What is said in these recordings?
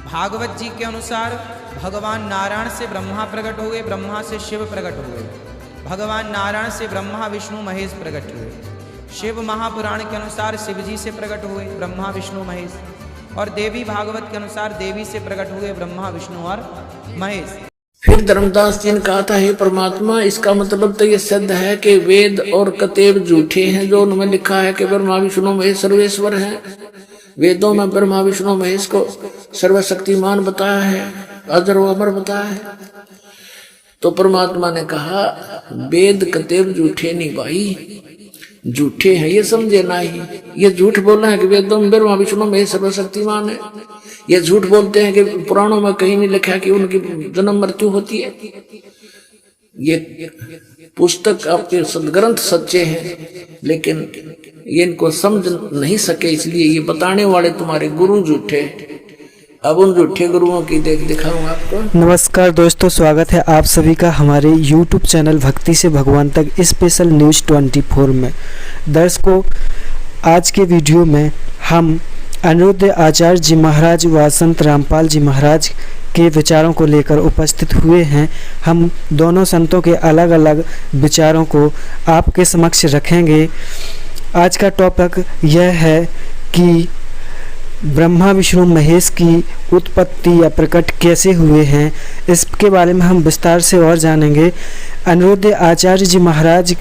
भागवत जी के अनुसार भगवान नारायण से ब्रह्मा प्रकट हुए, ब्रह्मा से शिव प्रकट हुए, भगवान नारायण से ब्रह्मा विष्णु महेश प्रकट हुए। शिव महापुराण के अनुसार शिव जी से प्रकट हुए ब्रह्मा विष्णु महेश, और देवी भागवत के अनुसार देवी से प्रकट हुए ब्रह्मा विष्णु और महेश। फिर धर्मदास जी ने कहा था, हे परमात्मा, इसका मतलब तो ये सिद्ध है कि वेद और कतेब झूठे हैं जो उनमें लिखा है कि ब्रह्मा विष्णु महेश सर्वेश्वर है। वेदों में ब्रह्मा विष्णु महेश को सर्वशक्तिमान बताया है, अजर व अमर बताया है। तो परमात्मा ने कहा, वेद कतेब झूठे नहीं भाई, झूठे हैं ये समझे ना ही। ये झूठ बोलना है कि वेदों में ब्रह्मा विष्णु महेश सर्वशक्तिमान है। ये झूठ बोलते हैं कि पुराणों में कहीं नहीं लिखा कि उनकी जन्म मृत्यु होती है। ये पुस्तक आपके सदग्रंथ सच्चे हैं, लेकिन ये इनको समझ नहीं सके, इसलिए ये बताने वाले तुम्हारे गुरु झूठे। अब उन झूठे गुरुओं की दिखाऊंगा आपको। नमस्कार दोस्तों, स्वागत है आप सभी का हमारे YouTube चैनल भक्ति से भगवान तक स्पेशल न्यूज़ 24 में। दर्शकों, आज के वीडियो में हम अनिरुद्ध आचार्य जी महाराज व संत रामपाल जी महाराज के विचारों को लेकर उपस्थित हुए हैं। हम दोनों संतों के अलग अलग विचारों को आपके समक्ष रखेंगे। आज का टॉपिक यह है कि ब्रह्मा विष्णु महेश की उत्पत्ति या प्रकट कैसे हुए हैं, इसके बारे में हम विस्तार से और जानेंगे। अनिरुद्ध आचार्य जी महाराज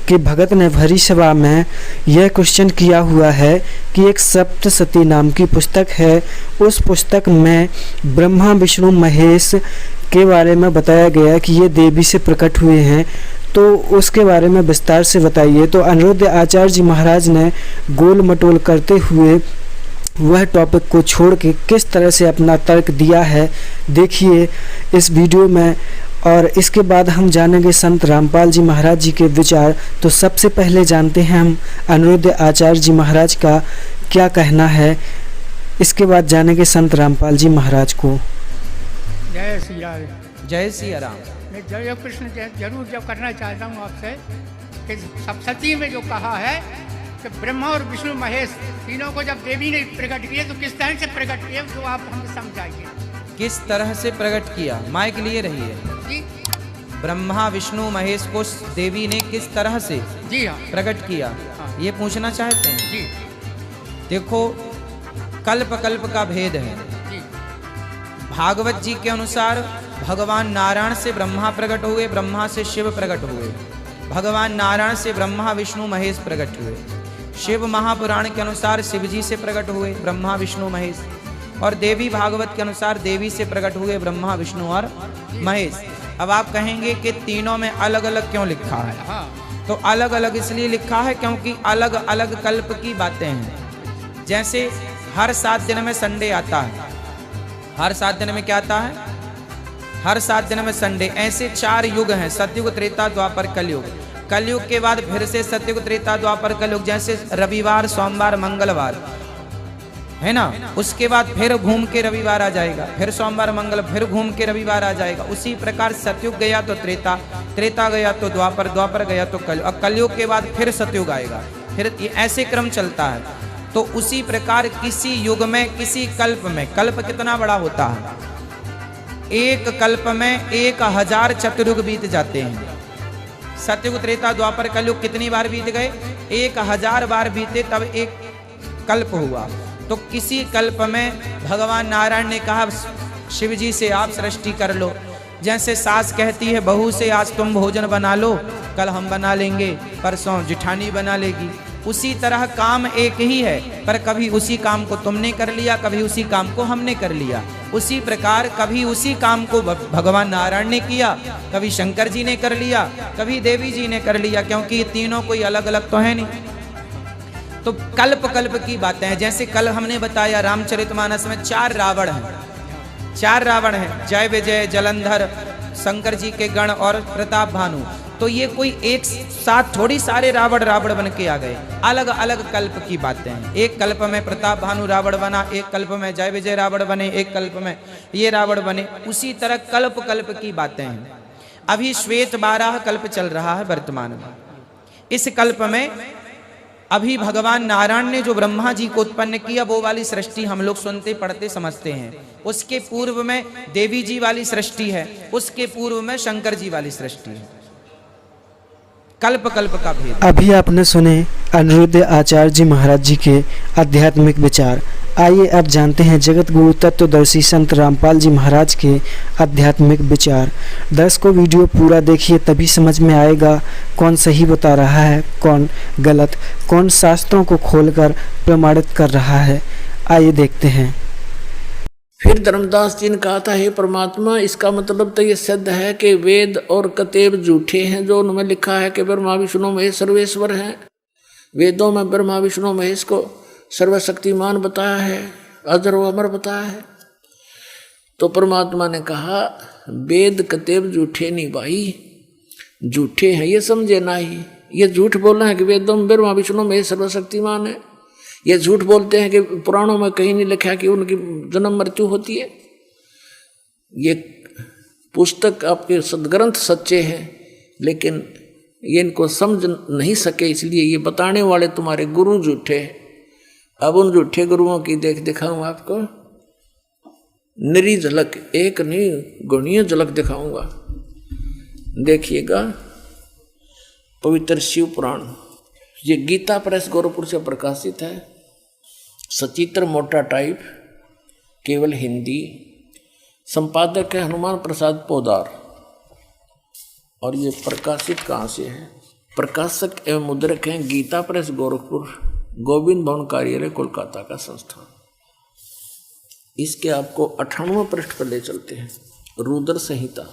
के भगत ने भरी सभा में यह क्वेश्चन किया हुआ है कि एक सप्तशती नाम की पुस्तक है, उस पुस्तक में ब्रह्मा विष्णु महेश के बारे में बताया गया कि ये देवी से प्रकट हुए हैं, तो उसके बारे में विस्तार से बताइए। तो अनिरुद्ध आचार्य जी महाराज ने गोल मटोल करते हुए वह टॉपिक को छोड़ के किस तरह से अपना तर्क दिया है, देखिए इस वीडियो में। और इसके बाद हम जानेंगे संत रामपाल जी महाराज जी के विचार। तो सबसे पहले जानते हैं हम अनिरुद्ध आचार्य जी महाराज का क्या कहना है, इसके बाद जानेंगे संत रामपाल जी महाराज को। जय श्री राम। जय श्री राम। मैं जय कृष्ण जरूर जब करना चाहता हूँ आपसे कि सप्तशती में जो कहा है कि ब्रह्मा और विष्णु महेश तीनों को जब देवी ने प्रकट किए तो किस तरह से प्रकट किए, तो आप हमें समझाइए। किस तरह से प्रकट किया, माइक लिए रहिए जी। ब्रह्मा विष्णु महेश को देवी ने किस तरह से जी हाँ प्रकट किया, हाँ। ये पूछना चाहते हैं। जी देखो, कल्प कल्प का भेद है। जी। भागवत जी के अनुसार भगवान नारायण से ब्रह्मा प्रकट हुए, ब्रह्मा से शिव प्रकट हुए, भगवान नारायण से ब्रह्मा विष्णु महेश प्रकट हुए। शिव महापुराण के अनुसार शिव जी से प्रकट हुए ब्रह्मा विष्णु महेश, और देवी भागवत के अनुसार देवी से प्रकट हुए ब्रह्मा विष्णु और महेश। अब आप कहेंगे कि तीनों में अलग अलग क्यों लिखा है? हाँ। तो अलग अलग इसलिए लिखा है क्योंकि अलग अलग कल्प की बातें हैं। जैसे हर 7 दिन में संडे आता है, हर 7 दिन में क्या आता है? हर 7 दिन में संडे। ऐसे 4 युग हैं, सतयुग त्रेता द्वापर कलयुग। कलयुग के बाद फिर से सतयुग त्रेता द्वापर कलयुग, जैसे रविवार सोमवार मंगलवार है ना, उसके बाद फिर घूम के रविवार आ जाएगा, फिर सोमवार मंगल, फिर घूम के रविवार आ जाएगा। उसी प्रकार सतयुग गया तो त्रेता, त्रेता गया तो द्वापर, द्वापर गया तो कलयुग, और कलयुग के बाद फिर सतयुग आएगा, फिर ऐसे क्रम चलता है। तो उसी प्रकार किसी युग में, किसी कल्प में, कल्प कितना बड़ा होता है, एक कल्प में 1000 चतुर्युग बीत जाते हैं। सतयुग त्रेता द्वापर कलयुग कितनी बार बीत गए? 1000 बार बीते, तब एक कल्प हुआ। तो किसी कल्प में भगवान नारायण ने कहा शिव जी से आप सृष्टि कर लो। जैसे सास कहती है बहू से आज तुम भोजन बना लो, कल हम बना लेंगे, परसों जिठानी बना लेगी। उसी तरह काम एक ही है, पर कभी उसी काम को तुमने कर लिया, कभी उसी काम को हमने कर लिया। उसी प्रकार कभी उसी काम को भगवान नारायण ने किया, कभी शंकर जी ने कर लिया, कभी देवी जी ने कर लिया, क्योंकि ये तीनों कोई अलग अलग तो है नहीं। तो कल्प कल्प की बातें हैं। जैसे कल हमने बताया रामचरितमानस में 4 रावण हैं, 4 रावण हैं, जय विजय, जलंधर, शंकर जी के गण और प्रताप भानु। तो ये कोई एक साथ थोड़ी सारे रावण रावण बन के आ गए, अलग अलग कल्प की बातें हैं। एक कल्प में प्रताप भानु रावण बना, एक कल्प में जय विजय रावण बने, एक कल्प में ये रावण बने। उसी तरह कल्प कल्प की बातें हैं। अभी श्वेत 12 कल्प चल रहा है वर्तमान में। इस कल्प में अभी भगवान नारायण ने जो ब्रह्मा जी को उत्पन्न किया वो वाली सृष्टि हम लोग सुनते पढ़ते समझते हैं। उसके पूर्व में देवी जी वाली सृष्टि है, उसके पूर्व में शंकर जी वाली सृष्टि है। कल्प कल्प का भेद। अभी आपने सुने अनिरुद्ध आचार्य जी महाराज जी के आध्यात्मिक विचार। आइए अब जानते हैं जगत गुरु तत्वदर्शी संत रामपाल जी महाराज के आध्यात्मिक विचार। दर्शकों वीडियो पूरा देखिए, तभी समझ में आएगा कौन सही बता रहा है, कौन गलत, कौन शास्त्रों को खोलकर प्रमाणित कर रहा है। आइए देखते हैं। फिर धर्मदास जी ने कहा था, हे परमात्मा, इसका मतलब तो ये सिद्ध है कि वेद और कतेब झूठे हैं जो उनमें लिखा है कि ब्रह्मा विष्णु महेश सर्वेश्वर हैं। वेदों में ब्रह्मा विष्णु महेश को सर्वशक्तिमान बताया है, अजर व अमर बताया है। तो परमात्मा ने कहा, वेद कतेब झूठे नहीं भाई, झूठे हैं ये समझे ना ही। ये झूठ बोलना है कि वेदों में ब्रह्मा विष्णु महेश सर्वशक्तिमान है। ये झूठ बोलते हैं कि पुराणों में कहीं नहीं लिखा कि उनकी जन्म मृत्यु होती है। ये पुस्तक आपके सदग्रंथ सच्चे हैं, लेकिन ये इनको समझ नहीं सके, इसलिए ये बताने वाले तुम्हारे गुरु झूठे हैं। अब उन झूठे गुरुओं की दिखाऊं आपको निरी झलक, एक नहीं गुणीय झलक दिखाऊंगा। देखिएगा पवित्र शिव पुराण, ये गीता प्रेस गोरखपुर से प्रकाशित है, सचित्र मोटा टाइप, केवल हिंदी। संपादक है हनुमान प्रसाद पोदार। और ये प्रकाशित कहाँ से है? प्रकाशक एवं मुद्रक हैं गीता प्रेस गोरखपुर, गोविंद भवन कार्यालय कोलकाता का संस्थान। इसके आपको 98वें पृष्ठ पर ले चलते हैं। रुद्र संहिता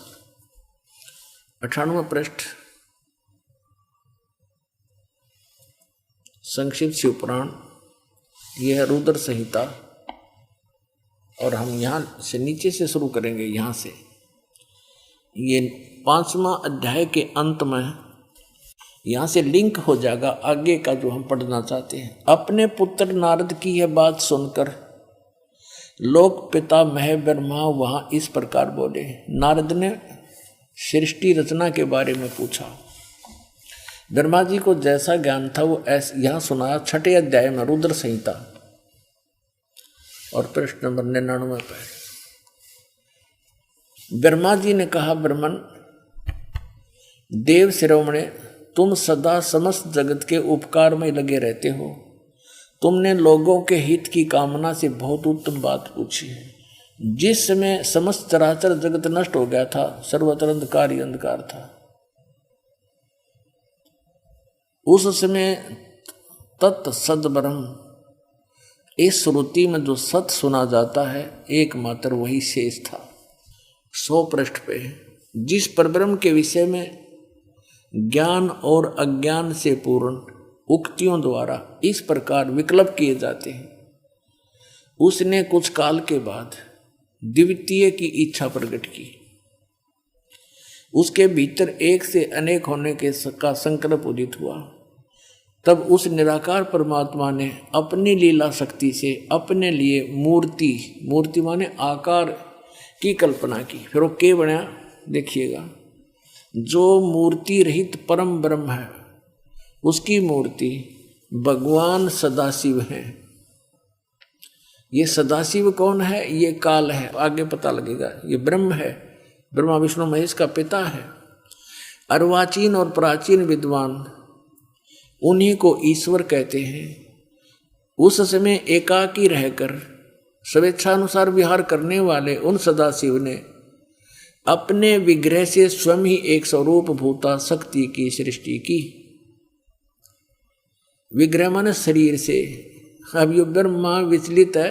98वें पृष्ठ, संक्षिप्त शिव पुराण, यह है रुद्र संहिता। और हम यहाँ से नीचे से शुरू करेंगे, यहाँ से। ये 5वां अध्याय के अंत में यहाँ से लिंक हो जाएगा आगे का जो हम पढ़ना चाहते हैं। अपने पुत्र नारद की यह बात सुनकर लोक पिता मह ब्रह्मा वहाँ इस प्रकार बोले। नारद ने सृष्टि रचना के बारे में पूछा। ब्रह्मा जी को जैसा ज्ञान था वो ऐसा यहाँ सुनाया 6ठे अध्याय में रुद्र संहिता और पृष्ठ नंबर 99 पर। ब्रह्मा जी ने कहा, ब्रह्मन देव शिरोमणे, तुम सदा समस्त जगत के उपकार में लगे रहते हो। तुमने लोगों के हित की कामना से बहुत उत्तम बात पूछी है। जिस समय समस्त चराचर जगत नष्ट हो गया था, सर्वत्र अंधकार ही अंधकार था, उस समय तत् सद ब्रह्म, इस श्रुति में जो सत सुना जाता है एकमात्र वही शेष था। 100 पृष्ठ पे जिस परब्रह्म के विषय में ज्ञान और अज्ञान से पूर्ण उक्तियों द्वारा इस प्रकार विकल्प किए जाते हैं, उसने कुछ काल के बाद द्वितीय की इच्छा प्रकट की। उसके भीतर एक से अनेक होने का संकल्प उदित हुआ। तब उस निराकार परमात्मा ने अपनी लीला शक्ति से अपने लिए मूर्ति माने आकार की कल्पना की। फिर वो क्या बना देखिएगा, जो मूर्ति रहित परम ब्रह्म है उसकी मूर्ति भगवान सदाशिव है। ये सदाशिव कौन है? ये काल है, आगे पता लगेगा। ये ब्रह्म है, ब्रह्मा विष्णु महेश का पिता है। अर्वाचीन और प्राचीन विद्वान उन्हीं को ईश्वर कहते हैं। उस समय एकाकी रहकर स्वेच्छानुसार विहार करने वाले उन सदाशिव ने अपने विग्रह से स्वयं ही एक स्वरूप भूता शक्ति की सृष्टि की। विग्रह माने शरीर से। अब ये ब्रह्मा विचलित है।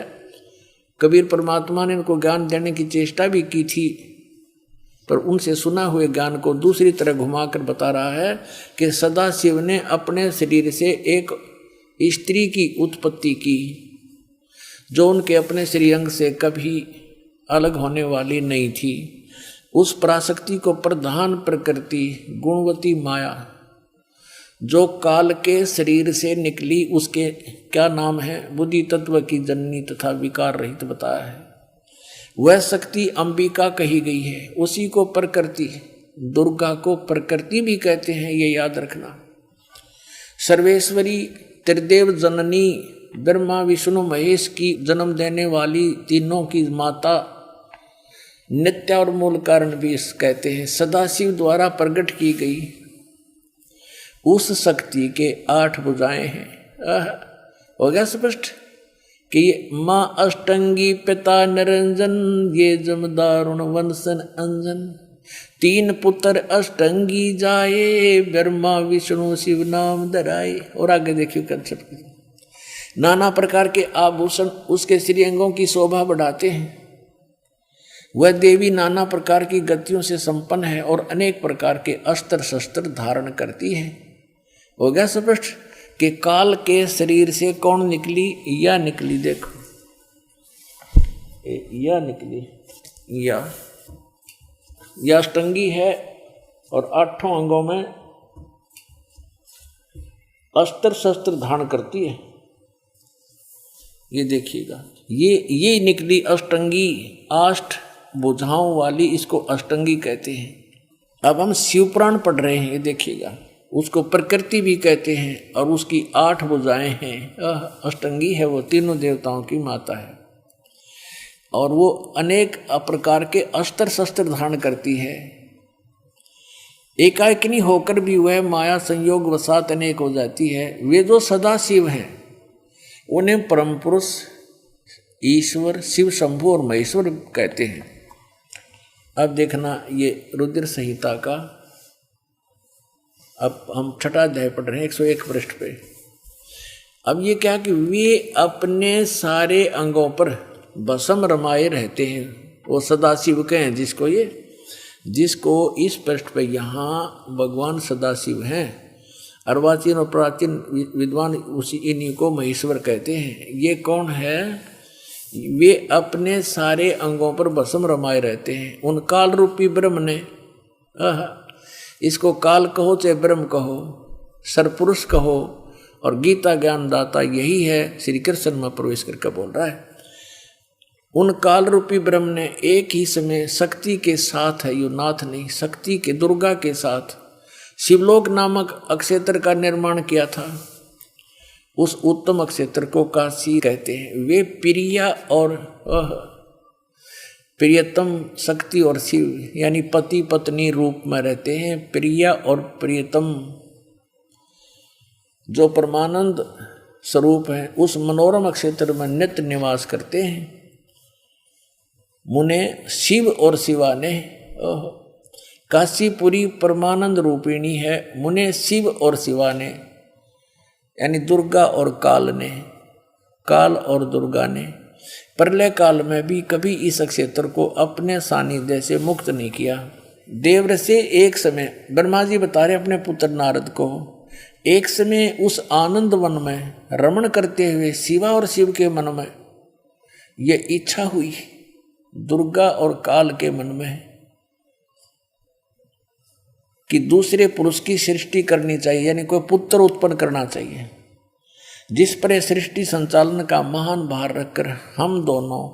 कबीर परमात्मा ने इनको ज्ञान देने की चेष्टा भी की थी, पर उनसे सुना हुए ज्ञान को दूसरी तरह घुमाकर बता रहा है कि सदाशिव ने अपने शरीर से एक स्त्री की उत्पत्ति की, जो उनके अपने श्रीअंग से कभी अलग होने वाली नहीं थी। उस पराशक्ति को प्रधान प्रकृति गुणवती माया जो काल के शरीर से निकली, उसके क्या नाम है? बुद्धि तत्व की जननी तथा विकार रहित बताया है। वह शक्ति अंबिका कही गई है। उसी को प्रकृति, दुर्गा को प्रकृति भी कहते हैं, ये याद रखना। सर्वेश्वरी त्रिदेव जननी ब्रह्मा विष्णु महेश की जन्म देने वाली तीनों की माता, नित्य और मूल कारण भी कहते हैं, सदाशिव द्वारा प्रकट की गई उस शक्ति के 8 भुजाएं हैं। हो गया स्पष्ट कि ये माँ अष्टंगी पिता निरंजन, ये जमदारुण वंशन अंजन, 3 पुत्र अष्टंगी जाए, ब्रह्मा विष्णु शिव नाम धराए। और आगे देखिए कंसेप्ट, नाना प्रकार के आभूषण उसके श्रीअंगों की शोभा बढ़ाते हैं। वह देवी नाना प्रकार की गतियों से संपन्न है और अनेक प्रकार के अस्त्र शस्त्र धारण करती है। हो गया स्पष्ट कि काल के शरीर से कौन निकली, या निकली, देखो या निकली, या अष्टंगी है और 8 अंगों में अस्त्र शस्त्र धारण करती है। ये देखिएगा, ये निकली अष्टंगी, 8 भुजाओं वाली, इसको अष्टंगी कहते हैं। अब हम शिवपुराण पढ़ रहे हैं, ये देखिएगा, उसको प्रकृति भी कहते हैं और उसकी 8 भुजाएं हैं। अष्टंगी है, वो तीनों देवताओं की माता है और वो अनेक प्रकार के अस्त्र शस्त्र धारण करती है। एकाएकिनी होकर भी वह माया संयोग वसात अनेक हो जाती है। वे जो सदा शिव हैं उन्हें परम पुरुष, ईश्वर, शिव शंभु और महेश्वर कहते हैं। अब देखना ये रुद्र संहिता का, अब हम 6वां अध्याय पढ़ रहे हैं 101 पृष्ठ पे। अब ये क्या कि वे अपने सारे अंगों पर भस्म रमाए रहते हैं। वो सदाशिव के हैं, जिसको इस पृष्ठ पे यहाँ भगवान सदाशिव हैं। अर्वाचीन और प्राचीन विद्वान उसी इन्हीं को महेश्वर कहते हैं। ये कौन है? वे अपने सारे अंगों पर भस्म रमाए रहते हैं। उन काल रूपी ब्रह्म ने, इसको काल कहो चाहे ब्रह्म कहो, सरपुरुष कहो, और गीता ज्ञान दाता यही है, श्री कृष्ण में प्रवेश करके बोल रहा है। उन काल रूपी ब्रह्म ने एक ही समय शक्ति के साथ है, यो नाथ नहीं, शक्ति के दुर्गा के साथ शिवलोक नामक अक्षेत्र का निर्माण किया था। उस उत्तम अक्षेत्र को काशी कहते हैं। वे प्रिया और प्रियतम शक्ति और शिव यानी पति पत्नी रूप में रहते हैं। प्रिया और प्रियतम जो परमानंद स्वरूप है उस मनोरम क्षेत्र में नित्य निवास करते हैं। मुने शिव और शिवा ने, काशीपुरी परमानंद रूपिणी है। मुने शिव और शिवा ने यानी दुर्गा और काल ने, काल और दुर्गा ने प्रलय काल में भी कभी इस क्षेत्र को अपने सानिध्य से मुक्त नहीं किया। देवर से एक समय ब्रह्मा जी बता रहे अपने पुत्र नारद को, एक समय उस आनंद वन में रमण करते हुए शिवा और शिव के मन में यह इच्छा हुई, दुर्गा और काल के मन में, कि दूसरे पुरुष की सृष्टि करनी चाहिए, यानी कोई पुत्र उत्पन्न करना चाहिए, जिस पर सृष्टि संचालन का महान भार रखकर हम दोनों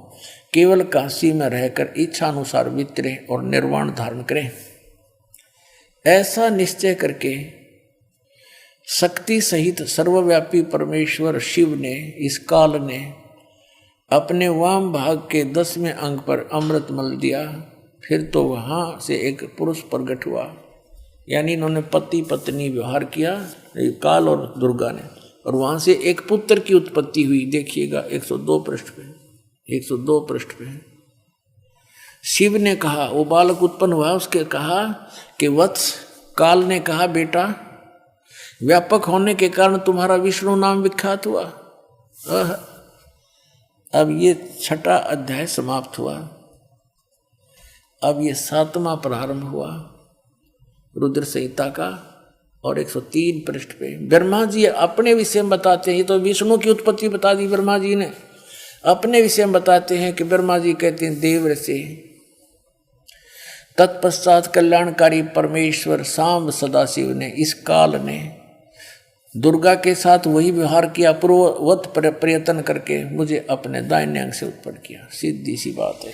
केवल काशी में रहकर इच्छा अनुसार विचरें और निर्वाण धारण करें। ऐसा निश्चय करके शक्ति सहित सर्वव्यापी परमेश्वर शिव ने, इस काल ने अपने वाम भाग के 10वें अंग पर अमृत मल दिया। फिर तो वहाँ से एक पुरुष प्रकट हुआ, यानी इन्होंने पति पत्नी व्यवहार किया, काल और दुर्गा ने, और वहाँ से एक पुत्र की उत्पत्ति हुई। देखिएगा 102 पृष्ठ पे, 102 पृष्ठ पे शिव ने कहा, वो बालक उत्पन्न हुआ, उसके कहा कि वत्स, काल ने कहा बेटा व्यापक होने के कारण तुम्हारा विष्णु नाम विख्यात हुआ। अब ये 6वां अध्याय समाप्त हुआ। अब ये 7वां प्रारंभ हुआ रुद्र संहिता का, और 103 पृष्ठ पे ब्रह्मा जी अपने विषय में बताते हैं। ये तो विष्णु की उत्पत्ति बता दी ब्रह्मा जी ने, अपने विषय में बताते हैं कि ब्रह्मा जी कहते हैं देवर से, तत्पश्चात कल्याणकारी परमेश्वर सांब सदाशिव ने, इस काल ने दुर्गा के साथ वही व्यवहार किया, पूर्ववत प्रयत्न करके मुझे अपने दाहिने अंग से उत्पन्न किया। सीधी सी बात है।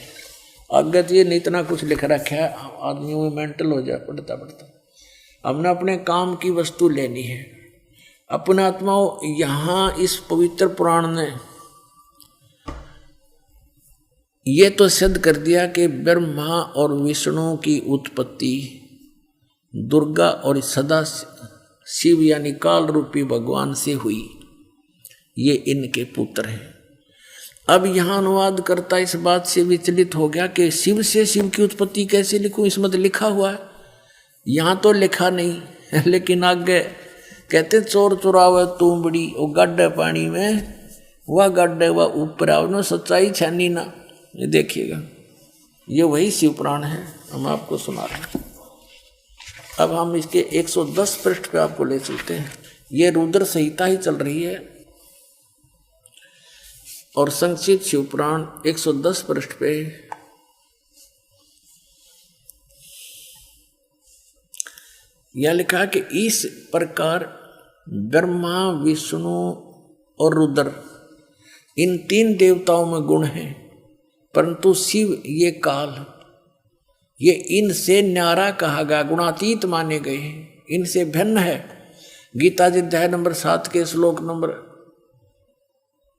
आगे तो ये नहीं इतना कुछ लिख रखा है, आदमी में मेंटल हो जाए पढ़ता पढ़ता। हमने अपने काम की वस्तु लेनी है, अपने आत्माओं, यहाँ इस पवित्र पुराण ने ये तो सिद्ध कर दिया कि ब्रह्मा और विष्णु की उत्पत्ति दुर्गा और सदा शिव यानी काल रूपी भगवान से हुई, ये इनके पुत्र हैं। अब यहाँ अनुवाद करता इस बात से विचलित हो गया कि शिव से शिव की उत्पत्ति कैसे लिखूं, इसमें तो लिखा हुआ है, यहाँ तो लिखा नहीं। लेकिन आगे कहते चोर चुरावे तू बड़ी, वो गड्ढे पानी में, वह गड्ढे वह ऊपर आओ, सच्चाई छानी ना। ये देखिएगा, ये वही शिव पुराण है, हम आपको सुना रहे हैं। अब हम इसके 110 पृष्ठ पे आपको ले चलते हैं। ये रुद्र संहिता ही चल रही है और संक्षिप्त शिव पुराण 110 पृष्ठ पे यह लिखा कि इस प्रकार ब्रह्मा, विष्णु और रुद्र इन 3 देवताओं में गुण हैं, परंतु शिव ये काल, ये इनसे न्यारा कहा गया, गुणातीत माने गए हैं, इनसे भिन्न है। गीता जी अध्याय नंबर 7 के श्लोक नंबर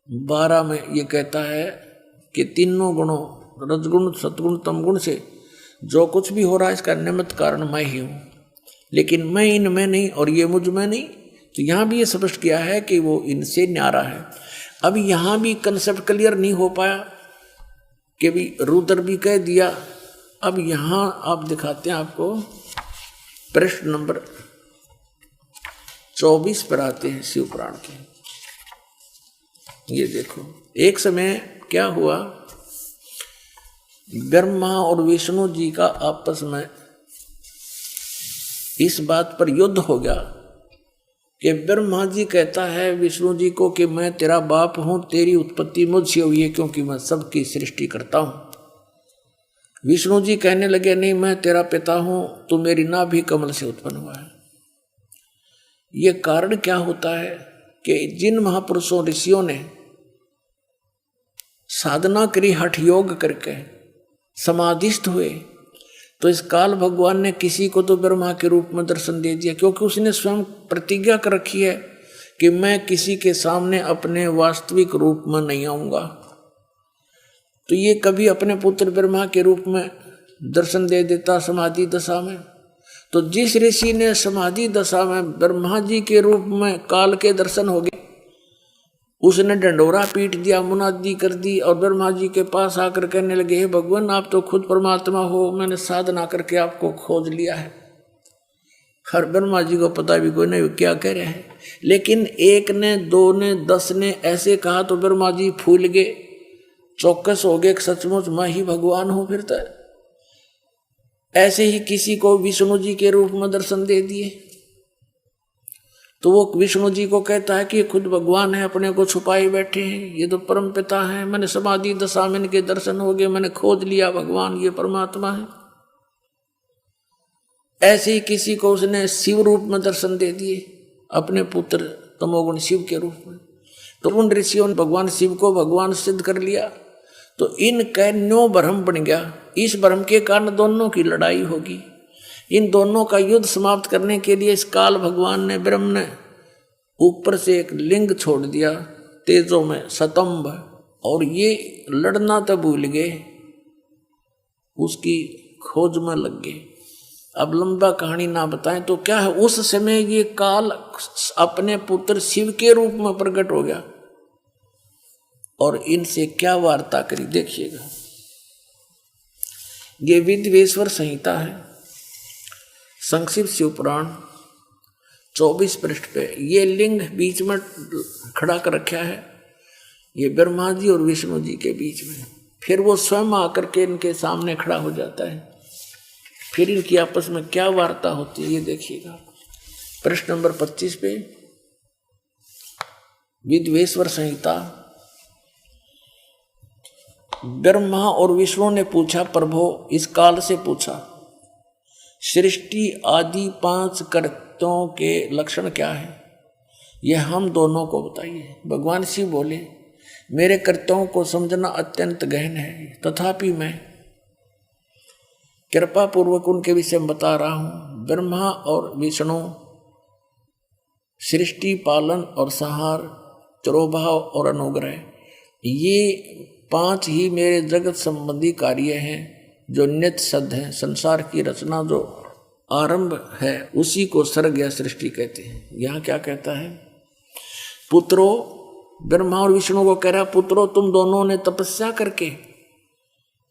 12 में ये कहता है कि तीनों गुणों रजगुण, सतगुण, तमगुण से जो कुछ भी हो रहा है इसका निमित्त कारण मैं ही हूँ, लेकिन मैं इनमें नहीं और ये मुझ में नहीं। तो यहाँ भी ये स्पष्ट किया है कि वो इनसे न्यारा है। अब यहाँ भी कंसेप्ट क्लियर नहीं हो पाया कि भी रुद्र भी कह दिया। अब यहाँ आप दिखाते हैं आपको, पृष्ठ नंबर 24 पर आते हैं शिव पुराण के। ये देखो, एक समय क्या हुआ, ब्रह्मा और विष्णु जी का आपस में इस बात पर युद्ध हो गया कि ब्रह्मा जी कहता है विष्णु जी को कि मैं तेरा बाप हूं, तेरी उत्पत्ति मुझसे हुई है क्योंकि मैं सबकी सृष्टि करता हूं। विष्णु जी कहने लगे नहीं, मैं तेरा पिता हूं, तू मेरी नाभि कमल से उत्पन्न हुआ है। ये कारण क्या होता है कि जिन महापुरुषों ऋषियों ने साधना करी, हठ योग करके समाधिस्थ हुए, तो इस काल भगवान ने किसी को तो ब्रह्मा के रूप में दर्शन दे दिया, क्योंकि उसने स्वयं प्रतिज्ञा कर रखी है कि मैं किसी के सामने अपने वास्तविक रूप में नहीं आऊंगा। तो ये कभी अपने पुत्र ब्रह्मा के रूप में दर्शन दे देता समाधि दशा में। तो जिस ऋषि ने समाधि दशा में ब्रह्मा जी के रूप में काल के दर्शन हो गए, उसने डंडोरा पीट दिया, मुनादी कर दी और ब्रह्मा जी के पास आकर कहने लगे, हे भगवान आप तो खुद परमात्मा हो, मैंने साधना करके आपको खोज लिया है। हर ब्रह्मा जी को पता भी कोई नहीं क्या कह रहे हैं, लेकिन एक ने, दो ने, 10 ने ऐसे कहा तो ब्रह्मा जी फूल गए, चौकस हो गए, सचमुच मैं ही भगवान हूं। फिर तो ऐसे ही किसी को विष्णु जी के रूप में दर्शन दे दिए, तो वो विष्णु जी को कहता है कि ये खुद भगवान है, अपने को छुपाए बैठे हैं, ये तो परम पिता है, मैंने समाधि दशा में इनके दर्शन हो गए, मैंने खोज लिया भगवान ये परमात्मा है। ऐसे ही किसी को उसने शिव रूप में दर्शन दे दिए, अपने पुत्र तमोगुण शिव के रूप में। तो उन ऋषियों ने भगवान शिव को भगवान सिद्ध कर लिया, तो इनका न्यो भ्रम बन गया। इस भ्रम के कारण दोनों की लड़ाई होगी। इन दोनों का युद्ध समाप्त करने के लिए इस काल भगवान ने, ब्रह्म ने ऊपर से एक लिंग छोड़ दिया तेजों में, सतंभ, और ये लड़ना तो भूल गए, उसकी खोज में लग गए। अब लंबा कहानी ना बताएं तो क्या है, उस समय ये काल अपने पुत्र शिव के रूप में प्रकट हो गया और इनसे क्या वार्ता करी देखिएगा। ये विद्वेश्वर संहिता है, संक्षिप्त शिव पुराण 24 पृष्ठ पे ये लिंग बीच में खड़ा कर रखा है, ये ब्रह्मा जी और विष्णु जी के बीच में। फिर वो स्वयं आकर के इनके सामने खड़ा हो जाता है, फिर इनकी आपस में क्या वार्ता होती है ये देखिएगा। प्रश्न नंबर 25 पे विद्वेश्वर संहिता। ब्रह्मा और विष्णु ने पूछा, प्रभो इस काल से पूछा, सृष्टि आदि 5 कर्तों के लक्षण क्या है, यह हम दोनों को बताइए। भगवान शिव बोले, मेरे कर्तव्यों को समझना अत्यंत गहन है, तथापि मैं कृपा पूर्वक उनके विषय में बता रहा हूं। ब्रह्मा और विष्णु सृष्टि, पालन और संहार, तिरोभाव और अनुग्रह, ये 5 ही मेरे जगत संबंधी कार्य हैं जो नित्य सिद्ध हैं। संसार की रचना जो आरंभ है उसी को सर्ग या सृष्टि कहते हैं। यहाँ क्या कहता है? पुत्रो, ब्रह्मा और विष्णु को कह रहा, पुत्रो तुम दोनों ने तपस्या करके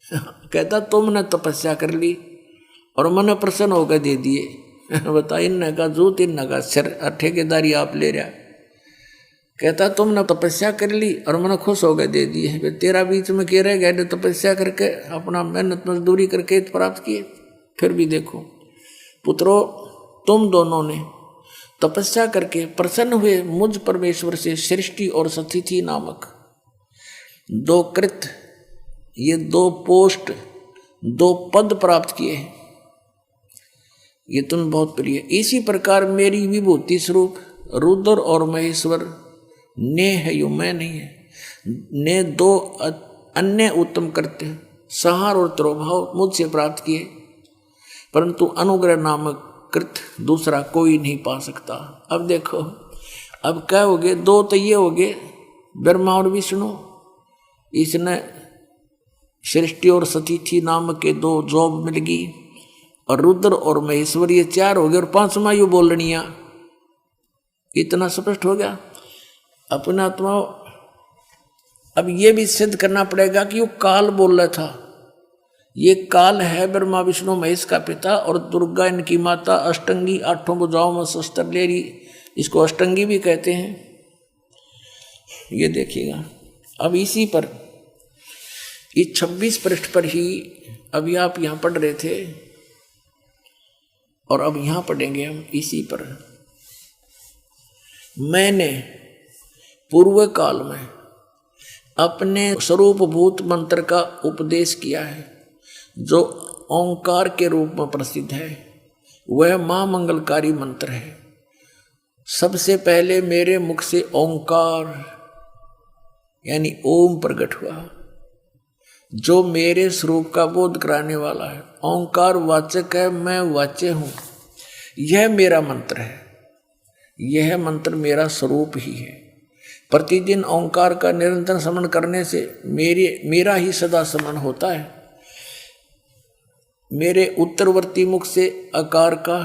कहता तुमने तपस्या कर ली और मन प्रसन्न होकर दे दिए। बता, इन्ने का जूत इन्ने का सिर, ठेकेदारी आप ले रहा। कहता तुमने तपस्या कर ली और मन खुश हो गए दे दिए। तेरा बीच में कह रहे गए तपस्या करके अपना मेहनत मजदूरी करके प्राप्त किए। फिर भी देखो पुत्रो, तुम दोनों ने तपस्या करके प्रसन्न हुए मुझ परमेश्वर से सृष्टि और स्थिति नामक 2 कृत, ये 2 पोस्ट, 2 पद प्राप्त किए हैं। ये तुम बहुत प्रिय। इसी प्रकार मेरी विभूति स्वरूप रुद्र और महेश्वर ने है, यो मैं नहीं है, ने 2 अन्य उत्तम कृत्य संहार और तिरोभाव मुझसे प्राप्त किए, परंतु अनुग्रह नामक कृत दूसरा कोई नहीं पा सकता। अब देखो, अब क्या हो गए? 2 तो ये हो गए ब्रह्मा और विष्णु, इसने सृष्टि और स्थिति नामक के 2 जॉब मिल गई, और रुद्र और महेश्वर ये 4 हो गए, और 5वां यू बोलनिया। इतना स्पष्ट हो गया अपना आत्मा। अब ये भी सिद्ध करना पड़ेगा कि वो काल बोल रहा था। ये काल है ब्रह्मा विष्णु महेश का पिता, और दुर्गा इनकी माता, अष्टंगी, 8 भुजाओं में शस्त्र ले रही, इसको अष्टंगी भी कहते हैं। ये देखिएगा। अब इसी पर इस 26 पृष्ठ पर ही अभी आप यहाँ पढ़ रहे थे, और अब यहाँ पढ़ेंगे हम इसी पर। मैंने पूर्व काल में अपने स्वरूपभूत मंत्र का उपदेश किया है, जो ओंकार के रूप में प्रसिद्ध है। वह महामंगलकारी मंत्र है। सबसे पहले मेरे मुख से ओंकार यानी ओम प्रकट हुआ, जो मेरे स्वरूप का बोध कराने वाला है। ओंकार वाचक है, मैं वाच्य हूँ। यह मेरा मंत्र है, यह मंत्र मेरा स्वरूप ही है। प्रतिदिन ओंकार का निरंतर स्मरण करने से मेरा ही सदा स्मरण होता है। मेरे उत्तरवर्ती मुख से अकार का,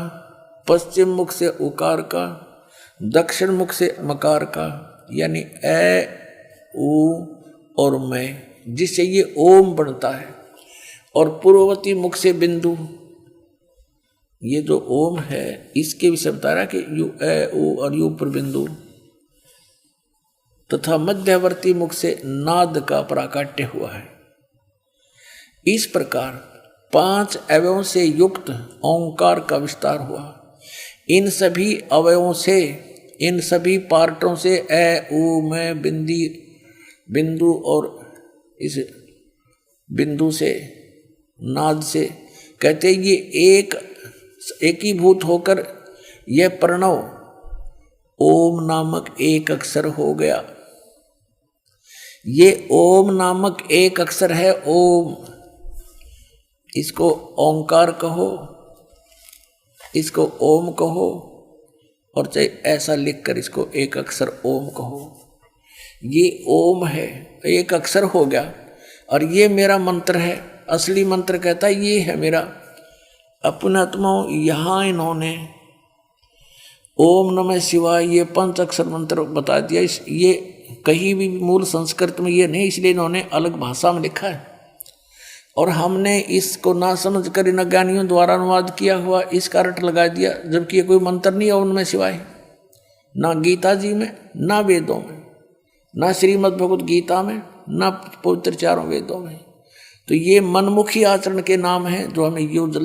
पश्चिम मुख से उकार का, दक्षिण मुख से मकार का, यानी ए, उ और मैं, जिससे ये ओम बनता है, और पूर्ववर्ती मुख से बिंदु, ये जो ओम है इसके विषय बता रहा कि यू ए, उ और यू पर बिंदु, तथा मध्यवर्ती मुख से नाद का प्राकट्य हुआ है। इस प्रकार 5 अवयवों से युक्त ओंकार का विस्तार हुआ। इन सभी अवयवों से, इन सभी पार्टों से ए, उ, मैं, बिंदु और इस बिंदु से, नाद से, कहते ये एकीभूत होकर यह प्रणव ओम नामक एक अक्षर हो गया। ये ओम नामक एक अक्षर है ओम। इसको ओंकार कहो, इसको ओम कहो, और चाहे ऐसा लिखकर इसको एक अक्षर ओम कहो। ये ओम है, एक अक्षर हो गया, और ये मेरा मंत्र है। असली मंत्र कहता है ये है मेरा। अपने आत्माओं, यहाँ इन्होंने ओम नमः शिवाय ये 5 अक्षर मंत्र बता दिया। ये कहीं भी मूल संस्कृत में ये नहीं, इसलिए इन्होंने अलग भाषा में लिखा है, और हमने इसको ना समझ कर इन अज्ञानियों द्वारा अनुवाद किया हुआ इसका रट लगा दिया, जबकि ये कोई मंत्र नहीं है ओम नमः शिवाय। ना गीता जी में, ना वेदों में, ना श्रीमद् भगवत गीता में, ना पवित्र 4 वेदों में। तो ये मनमुखी आचरण के नाम हैं जो हमें यूज